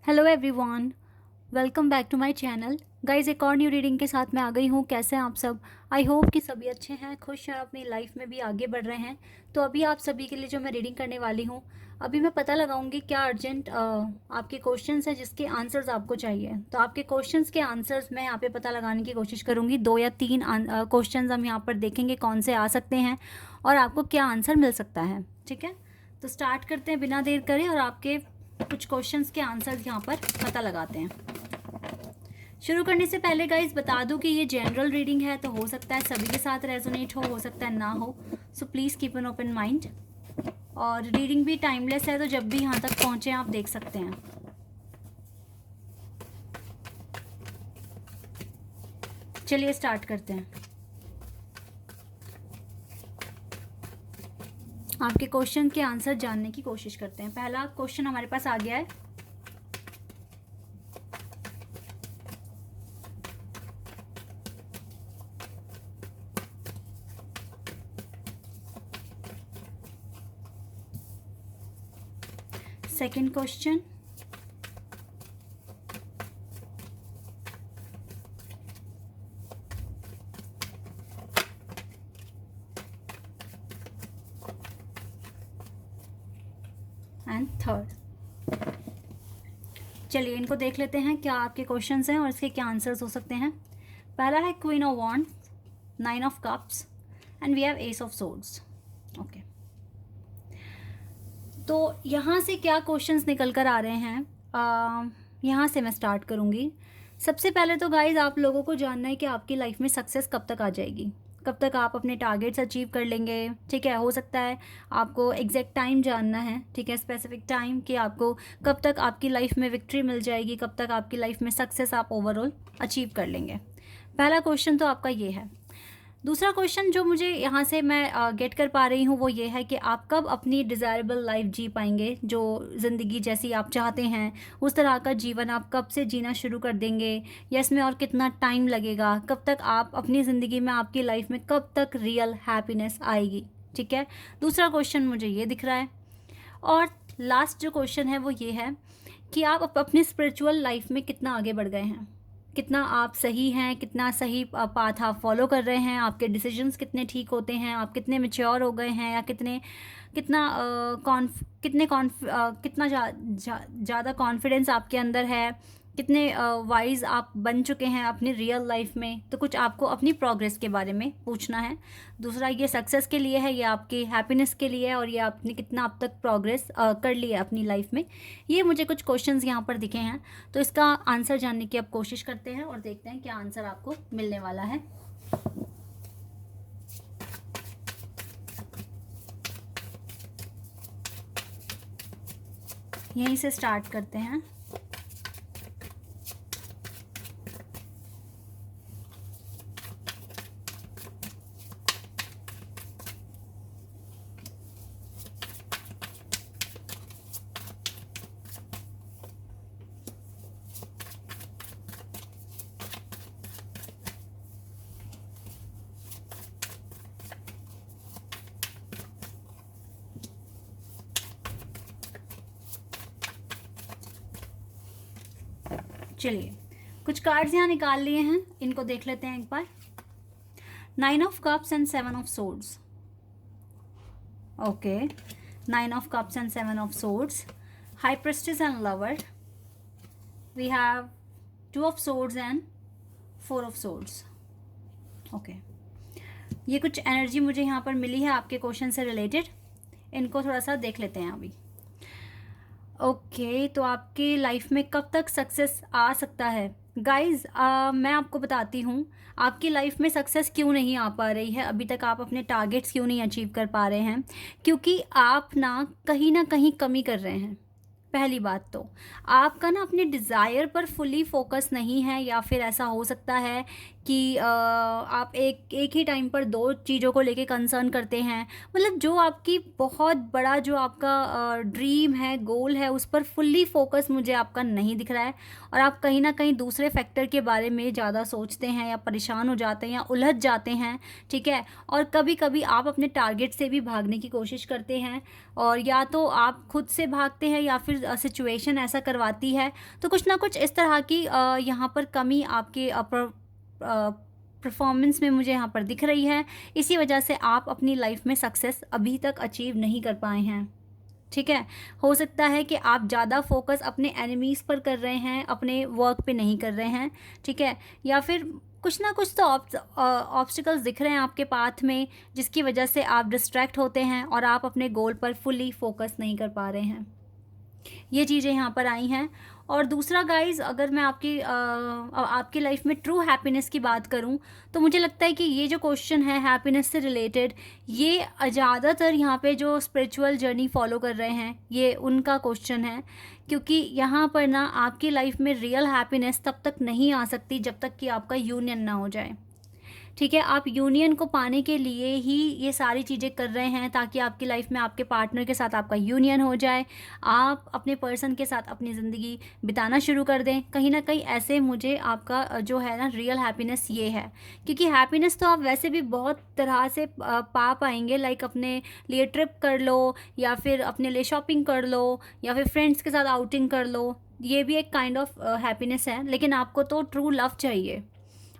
Hello everyone, welcome back to my channel. Guys, एक और new reading के साथ मैं आ गई हूँ। कैसे हैं आप सब? आई होप कि सभी अच्छे हैं, खुश हैं, अपनी लाइफ में भी आगे बढ़ रहे हैं। तो अभी आप सभी के लिए जो मैं रीडिंग करने वाली हूँ, अभी मैं पता लगाऊंगी क्या अर्जेंट आपके क्वेश्चंस हैं जिसके आंसर्स आपको चाहिए। तो आपके क्वेश्चंस के आंसर्स मैं यहाँ पे पता लगाने की कोशिश करूँगी। 2 या 3 क्वेश्चंस हम यहाँ पर देखेंगे कौन से आ सकते हैं और आपको क्या आंसर मिल सकता है। ठीक है, तो स्टार्ट करते हैं बिना देर करे और आपके कुछ क्वेश्चंस के आंसर्स यहाँ पर पता लगाते हैं। शुरू करने से पहले गाइज बता दूं कि ये जनरल रीडिंग है, तो हो सकता है सभी के साथ रेजोनेट हो सकता है ना हो। So please keep an open mind. और रीडिंग भी टाइमलेस है, तो जब भी यहाँ तक पहुँचे आप देख सकते हैं। चलिए स्टार्ट करते हैं। आपके क्वेश्चन के आंसर जानने की कोशिश करते हैं। पहला क्वेश्चन हमारे पास आ गया है। Second question, and third. चलिए इनको देख लेते हैं क्या आपके क्वेश्चंस हैं और इसके क्या आंसर्स हो सकते हैं। पहला है queen of wands, 9 of cups and we have ace of swords. Okay, तो यहाँ से क्या क्वेश्चंस निकल कर आ रहे हैं, यहाँ से मैं स्टार्ट करूँगी। सबसे पहले तो गाइज आप लोगों को जानना है कि आपकी लाइफ में सक्सेस कब तक आ जाएगी, कब तक आप अपने टारगेट्स अचीव कर लेंगे। ठीक है, हो सकता है आपको एग्जैक्ट टाइम जानना है, ठीक है, स्पेसिफिक टाइम कि आपको कब तक आपकी लाइफ में विक्ट्री मिल जाएगी, कब तक आपकी लाइफ में सक्सेस आप ओवरऑल अचीव कर लेंगे। पहला क्वेश्चन तो आपका ये है। दूसरा क्वेश्चन जो मुझे यहाँ से मैं गेट कर पा रही हूँ वो ये है कि आप कब अपनी डिज़ायरेबल लाइफ जी पाएंगे, जो ज़िंदगी जैसी आप चाहते हैं उस तरह का जीवन आप कब से जीना शुरू कर देंगे, या इसमें और कितना टाइम लगेगा, कब तक आप अपनी ज़िंदगी में, आपकी लाइफ में कब तक रियल हैप्पीनेस आएगी। ठीक है, दूसरा क्वेश्चन मुझे ये दिख रहा है। और लास्ट जो क्वेश्चन है वो ये है कि आप अपनी स्पिरिचुअल लाइफ में कितना आगे बढ़ गए हैं, कितना आप सही हैं, कितना सही पाथ आप फॉलो कर रहे हैं, आपके डिसीजंस कितने ठीक होते हैं, आप कितने मैच्योर हो गए हैं, या कितना ज़्यादा कॉन्फिडेंस आपके अंदर है, कितने वाइज आप बन चुके हैं अपनी रियल लाइफ में। तो कुछ आपको अपनी प्रोग्रेस के बारे में पूछना है। दूसरा ये सक्सेस के लिए है, ये आपकी हैप्पीनेस के लिए है, और ये आपने कितना अब तक प्रोग्रेस कर लिया है अपनी लाइफ में। ये मुझे कुछ क्वेश्चंस यहाँ पर दिखे हैं, तो इसका आंसर जानने की अब कोशिश करते हैं और देखते हैं क्या आंसर आपको मिलने वाला है। यहीं से स्टार्ट करते हैं। चलिए कुछ कार्ड्स यहाँ निकाल लिए हैं, इनको देख लेते हैं एक बार। 9 of cups and 7 of swords. Okay, 9 of cups and 7 of swords, high priestess and lover. We have 2 of swords and 4 of swords. Okay, ये कुछ एनर्जी मुझे यहाँ पर मिली है आपके क्वेश्चन से रिलेटेड, इनको थोड़ा सा देख लेते हैं अभी। ओके, तो आपके लाइफ में कब तक सक्सेस आ सकता है गाइज? मैं आपको बताती हूँ आपकी लाइफ में सक्सेस क्यों नहीं आ पा रही है अभी तक, आप अपने टारगेट्स क्यों नहीं अचीव कर पा रहे हैं, क्योंकि आप ना कहीं कमी कर रहे हैं। पहली बात तो आपका ना अपने डिज़ायर पर फुली फोकस नहीं है, या फिर ऐसा हो सकता है कि आप एक एक ही टाइम पर 2 चीज़ों को लेके कंसर्न करते हैं। मतलब जो आपकी बहुत बड़ा जो आपका ड्रीम है, गोल है, उस पर फुल्ली फ़ोकस मुझे आपका नहीं दिख रहा है और आप कहीं न कहीं दूसरे फैक्टर के बारे में ज़्यादा सोचते हैं या परेशान हो जाते हैं या उलझ जाते हैं, ठीक है? और कभी-कभी आप अपने टारगेट से भी भागने की कोशिश करते हैं और या तो आप खुद से भागते हैं या फिर सिचुएशन ऐसा करवाती है। तो कुछ ना कुछ इस तरह की यहाँ पर कमी आपके परफॉर्मेंस में मुझे यहाँ पर दिख रही है। इसी वजह से आप अपनी लाइफ में सक्सेस अभी तक अचीव नहीं कर पाए हैं, ठीक है? हो सकता है कि आप ज़्यादा फोकस अपने एनिमीज़ पर कर रहे हैं, अपने वर्क पे नहीं कर रहे हैं, ठीक है? या फिर कुछ ना कुछ तो ऑब्स्टिकल्स दिख रहे हैं आपके पाथ में, जिसकी वजह से आप डिस्ट्रैक्ट होते हैं और आप अपने गोल पर फुली फोकस नहीं कर पा रहे हैं। ये चीज़ें यहाँ पर आई हैं। और दूसरा गाइज़, अगर मैं आपकी लाइफ में ट्रू हैप्पीनेस की बात करूँ, तो मुझे लगता है कि ये जो क्वेश्चन है हैप्पीनेस से रिलेटेड, ये ज़्यादातर यहाँ पे जो स्पिरिचुअल जर्नी फॉलो कर रहे हैं, ये उनका क्वेश्चन है। क्योंकि यहाँ पर ना आपकी लाइफ में रियल हैप्पीनेस तब तक नहीं आ सकती जब तक कि आपका यूनियन ना हो जाए, ठीक है? आप यूनियन को पाने के लिए ही ये सारी चीज़ें कर रहे हैं, ताकि आपकी लाइफ में आपके पार्टनर के साथ आपका यूनियन हो जाए, आप अपने पर्सन के साथ अपनी ज़िंदगी बिताना शुरू कर दें। कहीं न कहीं ऐसे मुझे आपका जो है ना रियल हैप्पीनेस ये है। क्योंकि हैप्पीनेस तो आप वैसे भी बहुत तरह से पा पाएँगे, लाइक अपने लिए ट्रिप कर लो या फिर अपने लिए शॉपिंग कर लो या फिर फ्रेंड्स के साथ आउटिंग कर लो। ये भी एक काइंड ऑफ हैप्पीनेस है, लेकिन आपको तो ट्रू लव चाहिए।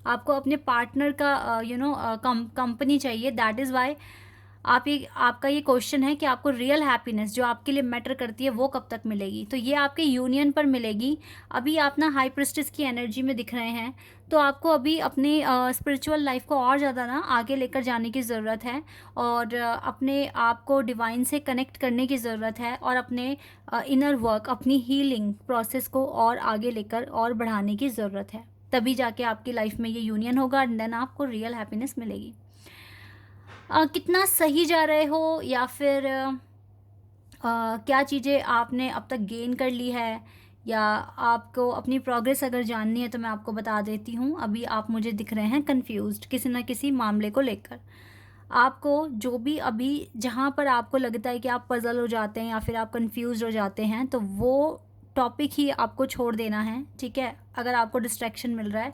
आपको अपने पार्टनर का कंपनी चाहिए। दैट इज़ वाई आपका ये क्वेश्चन है कि आपको रियल हैप्पीनेस जो आपके लिए मैटर करती है वो कब तक मिलेगी। तो ये आपके यूनियन पर मिलेगी। अभी आप ना हाई प्रिस्टेस की एनर्जी में दिख रहे हैं, तो आपको अभी अपनी स्पिरिचुअल लाइफ को और ज़्यादा ना आगे लेकर जाने की ज़रूरत है और अपने आप को डिवाइन से कनेक्ट करने की ज़रूरत है और अपने इनर वर्क, अपनी हीलिंग प्रोसेस को और आगे लेकर और बढ़ाने की ज़रूरत है। तभी जाके आपकी लाइफ में ये यूनियन होगा एंड देन आपको रियल हैप्पीनेस मिलेगी। कितना सही जा रहे हो या फिर क्या चीज़ें आपने अब तक गेन कर ली है या आपको अपनी प्रोग्रेस अगर जाननी है तो मैं आपको बता देती हूँ। अभी आप मुझे दिख रहे हैं कंफ्यूज्ड किसी न किसी मामले को लेकर। आपको जो भी अभी जहाँ पर आपको लगता है कि आप पज़ल हो जाते हैं या फिर आप कंफ्यूज्ड हो जाते हैं, तो वो टॉपिक ही आपको छोड़ देना है, ठीक है? अगर आपको डिस्ट्रैक्शन मिल रहा है,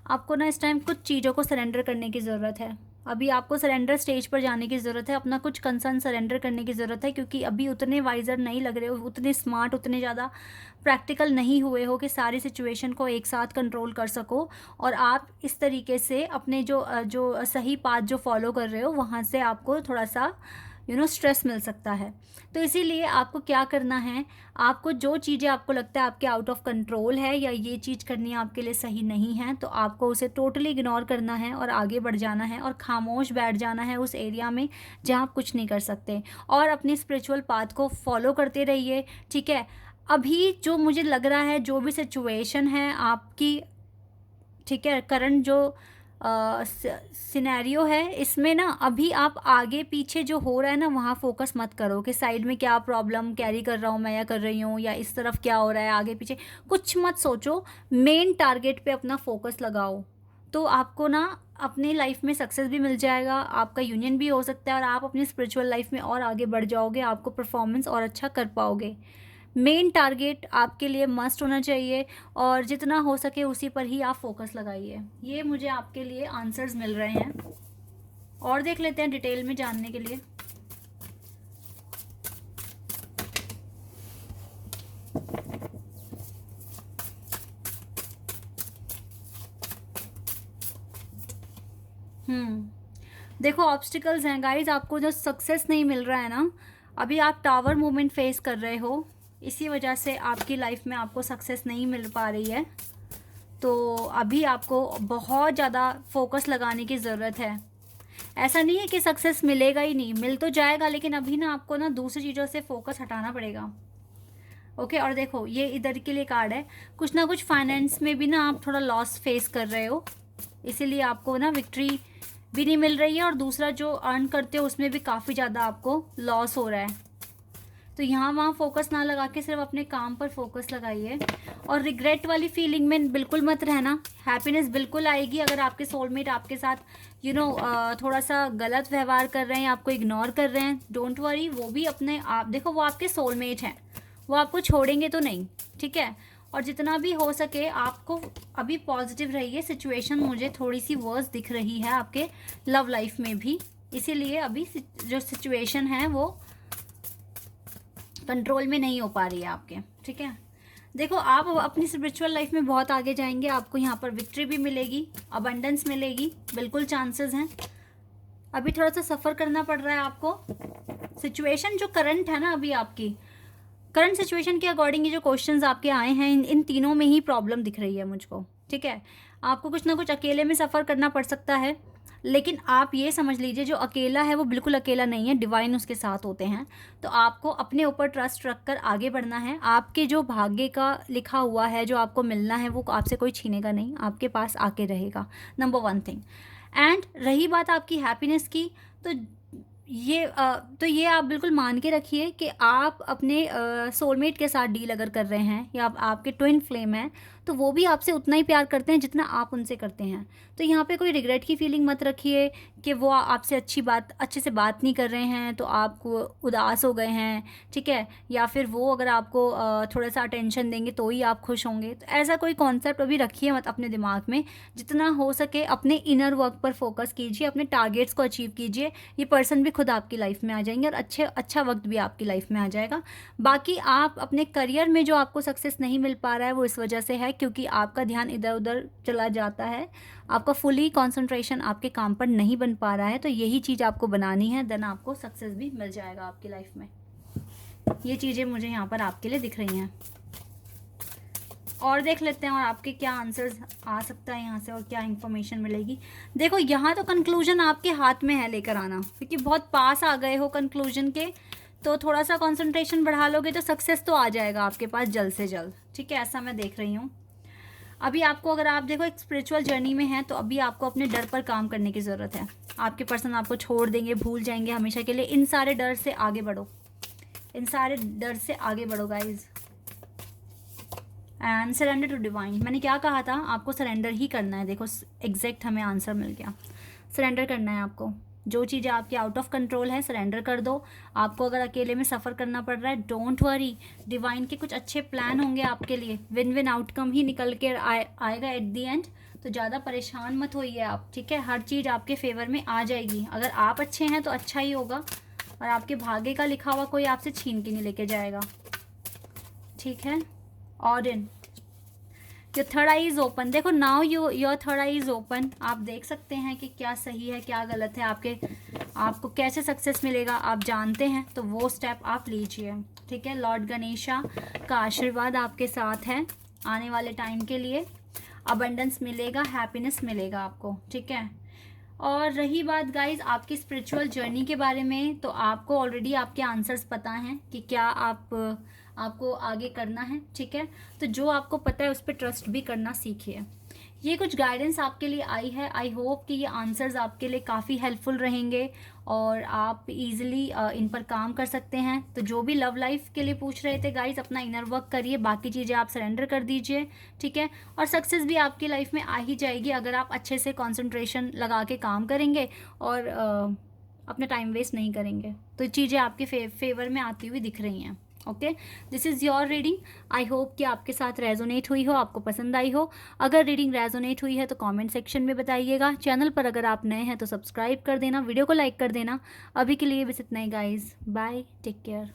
आपको ना इस टाइम कुछ चीज़ों को सरेंडर करने की ज़रूरत है। अभी आपको सरेंडर स्टेज पर जाने की ज़रूरत है, अपना कुछ कंसर्न सरेंडर करने की ज़रूरत है, क्योंकि अभी उतने वाइज़र नहीं लग रहे हो, उतने स्मार्ट, उतने ज़्यादा प्रैक्टिकल नहीं हुए हो कि सारी सिचुएशन को एक साथ कंट्रोल कर सको और आप इस तरीके से अपने जो सही पाथ जो फॉलो कर रहे हो वहाँ से आपको थोड़ा सा स्ट्रेस मिल सकता है। तो इसीलिए आपको क्या करना है, आपको जो चीज़ें आपको लगता है आपके आउट ऑफ कंट्रोल है या ये चीज़ करनी आपके लिए सही नहीं है, तो आपको उसे टोटली इग्नोर करना है और आगे बढ़ जाना है और खामोश बैठ जाना है उस एरिया में जहाँ आप कुछ नहीं कर सकते और अपने स्पिरिचुअल पाथ को फॉलो करते रहिए, ठीक है? अभी जो मुझे लग रहा है, जो भी सिचुएशन है आपकी, ठीक है, करंट जो सिनेरियो है, इसमें ना अभी आप आगे पीछे जो हो रहा है ना वहाँ फोकस मत करो कि साइड में क्या प्रॉब्लम कैरी कर रहा हूँ मैं या कर रही हूँ या इस तरफ क्या हो रहा है, आगे पीछे कुछ मत सोचो। मेन टारगेट पे अपना फोकस लगाओ, तो आपको ना अपनी लाइफ में सक्सेस भी मिल जाएगा, आपका यूनियन भी हो सकता है और आप अपनी स्पिरिचुअल लाइफ में और आगे बढ़ जाओगे, आपको परफॉर्मेंस और अच्छा कर पाओगे। मेन टारगेट आपके लिए मस्ट होना चाहिए और जितना हो सके उसी पर ही आप फोकस लगाइए। ये मुझे आपके लिए आंसर्स मिल रहे हैं और देख लेते हैं डिटेल में जानने के लिए। देखो ऑब्स्टिकल्स हैं गाइज, आपको जो सक्सेस नहीं मिल रहा है ना, अभी आप टावर मूवमेंट फेस कर रहे हो, इसी वजह से आपकी लाइफ में आपको सक्सेस नहीं मिल पा रही है। तो अभी आपको बहुत ज़्यादा फोकस लगाने की ज़रूरत है। ऐसा नहीं है कि सक्सेस मिलेगा ही नहीं, मिल तो जाएगा, लेकिन अभी ना आपको ना दूसरी चीज़ों से फोकस हटाना पड़ेगा। ओके, और देखो ये इधर के लिए कार्ड है, कुछ ना कुछ फाइनेंस में भी ना आप थोड़ा लॉस फेस कर रहे हो, इसीलिए आपको ना विक्ट्री भी नहीं मिल रही है और दूसरा जो अर्न करते हो उसमें भी काफ़ी ज़्यादा आपको लॉस हो रहा है। तो यहाँ वहाँ फोकस ना लगा के सिर्फ अपने काम पर फोकस लगाइए। और रिग्रेट वाली फीलिंग में बिल्कुल मत रहना। हैप्पीनेस बिल्कुल आएगी अगर आपके सोलमेट आपके साथ थोड़ा सा गलत व्यवहार कर रहे हैं, आपको इग्नोर कर रहे हैं, डोंट वरी, वो भी अपने आप देखो, वो आपके सोलमेट हैं, वो आपको छोड़ेंगे तो नहीं, ठीक है। और जितना भी हो सके आपको अभी पॉजिटिव रहिए। सिचुएशन मुझे थोड़ी सी वर्स दिख रही है आपके लव लाइफ में भी, इसीलिए अभी जो सिचुएशन है वो कंट्रोल में नहीं हो पा रही है आपके, ठीक है। देखो आप अपनी स्पिरिचुअल लाइफ में बहुत आगे जाएंगे, आपको यहाँ पर विक्ट्री भी मिलेगी, अबंडेंस मिलेगी, बिल्कुल चांसेस हैं। अभी थोड़ा सा सफ़र करना पड़ रहा है आपको। सिचुएशन जो करंट है ना, अभी आपकी करंट सिचुएशन के अकॉर्डिंग ये जो क्वेश्चंस आपके आए हैं, इन तीनों में ही प्रॉब्लम दिख रही है मुझको, ठीक है। आपको कुछ ना कुछ अकेले में सफ़र करना पड़ सकता है, लेकिन आप ये समझ लीजिए जो अकेला है वो बिल्कुल अकेला नहीं है, डिवाइन उसके साथ होते हैं। तो आपको अपने ऊपर ट्रस्ट रखकर आगे बढ़ना है। आपके जो भाग्य का लिखा हुआ है, जो आपको मिलना है, वो आपसे कोई छीनेगा नहीं, आपके पास आके रहेगा, नंबर 1 थिंग। एंड रही बात आपकी हैप्पीनेस की, तो ये आप बिल्कुल मान के रखिए कि आप अपने सोलमेट के साथ डील अगर कर रहे हैं, या आपके ट्विन फ्लेम हैं, तो वो भी आपसे उतना ही प्यार करते हैं जितना आप उनसे करते हैं। तो यहाँ पे कोई रिग्रेट की फीलिंग मत रखिए कि वो आपसे अच्छे से बात नहीं कर रहे हैं तो आप उदास हो गए हैं, ठीक है, या फिर वो अगर आपको थोड़ा सा अटेंशन देंगे तो ही आप खुश होंगे। तो ऐसा कोई कॉन्सेप्ट अभी रखिए मत अपने दिमाग में। जितना हो सके अपने इनर वर्क पर फोकस कीजिए, अपने टारगेट्स को अचीव कीजिए। ये पर्सन भी खुद आपकी लाइफ में आ जाएंगे और अच्छा वक्त भी आपकी लाइफ में आ जाएगा। बाकी आप अपने करियर में जो आपको सक्सेस नहीं मिल पा रहा है वो इस वजह से है क्योंकि आपका ध्यान इधर उधर चला जाता है, आपका फुली कंसंट्रेशन आपके काम पर नहीं बन पा रहा है। तो यही चीज़ आपको बनानी है, देन आपको सक्सेस भी मिल जाएगा आपकी लाइफ में। ये चीज़ें मुझे यहाँ पर आपके लिए दिख रही हैं। और देख लेते हैं और आपके क्या आंसर्स आ सकता है यहाँ से और क्या इन्फॉर्मेशन मिलेगी। देखो यहाँ तो कंक्लूजन आपके हाथ में है लेकर आना, क्योंकि बहुत पास आ गए हो कंक्लूजन के। तो थोड़ा सा कंसंट्रेशन बढ़ा लोगे तो सक्सेस तो आ जाएगा आपके पास जल्द से जल्द, ठीक है, ऐसा मैं देख रही हूँ। अभी आपको, अगर आप देखो एक स्पिरिचुअल जर्नी में है, तो अभी आपको अपने डर पर काम करने की ज़रूरत है। आपके पर्सन आपको छोड़ देंगे, भूल जाएंगे हमेशा के लिए। इन सारे डर से आगे बढ़ो, इन सारे डर से आगे बढ़ो guys. And surrender to divine. मैंने क्या कहा था, आपको सरेंडर ही करना है। देखो एग्जैक्ट हमें आंसर मिल गया, सरेंडर करना है आपको। जो चीज़ें आपकी आउट ऑफ कंट्रोल है, सरेंडर कर दो। आपको अगर अकेले में सफ़र करना पड़ रहा है, डोंट वरी, डिवाइन के कुछ अच्छे प्लान होंगे आपके लिए। विन विन आउटकम ही निकल के आएगा एट दी एंड। तो ज़्यादा परेशान मत होइए आप, ठीक है। हर चीज़ आपके फेवर में आ जाएगी। अगर आप अच्छे हैं तो अच्छा ही होगा, और आपके भाग्य का लिखा हुआ कोई आपसे छीन के नहीं लेके जाएगा, ठीक है। और in your third eye is open. देखो now your third eye is open. आप देख सकते हैं कि क्या सही है क्या गलत है, आपको कैसे सक्सेस मिलेगा आप जानते हैं, तो वो स्टेप आप लीजिए, ठीक है। लॉर्ड गणेशा का आशीर्वाद आपके साथ है आने वाले टाइम के लिए। अबंडेंस मिलेगा, हैप्पीनेस मिलेगा आपको, ठीक है। और रही बात गाइज आपकी स्पिरिचुअल जर्नी के बारे में, तो आपको ऑलरेडी आपके आंसर्स पता हैं कि क्या आपको आगे करना है, ठीक है। तो जो आपको पता है उस पर ट्रस्ट भी करना सीखिए। ये कुछ गाइडेंस आपके लिए आई है। आई होप कि ये आंसर्स आपके लिए काफ़ी हेल्पफुल रहेंगे और आप इजीली इन पर काम कर सकते हैं। तो जो भी लव लाइफ के लिए पूछ रहे थे गाइज, अपना इनर वर्क करिए, बाकी चीज़ें आप सरेंडर कर दीजिए, ठीक है। और सक्सेस भी आपकी लाइफ में आ ही जाएगी अगर आप अच्छे से कंसंट्रेशन लगा के काम करेंगे और अपना टाइम वेस्ट नहीं करेंगे। तो चीज़ें आपके फेवर में आती हुई दिख रही हैं। Okay, this is your reading. I hope कि आपके साथ रेजोनेट हुई हो, आपको पसंद आई हो। अगर रीडिंग रेजोनेट हुई है तो कमेंट सेक्शन में बताइएगा। चैनल पर अगर आप नए हैं तो सब्सक्राइब कर देना, वीडियो को लाइक कर देना। अभी के लिए बस इतना ही गाइज, बाय, टेक केयर।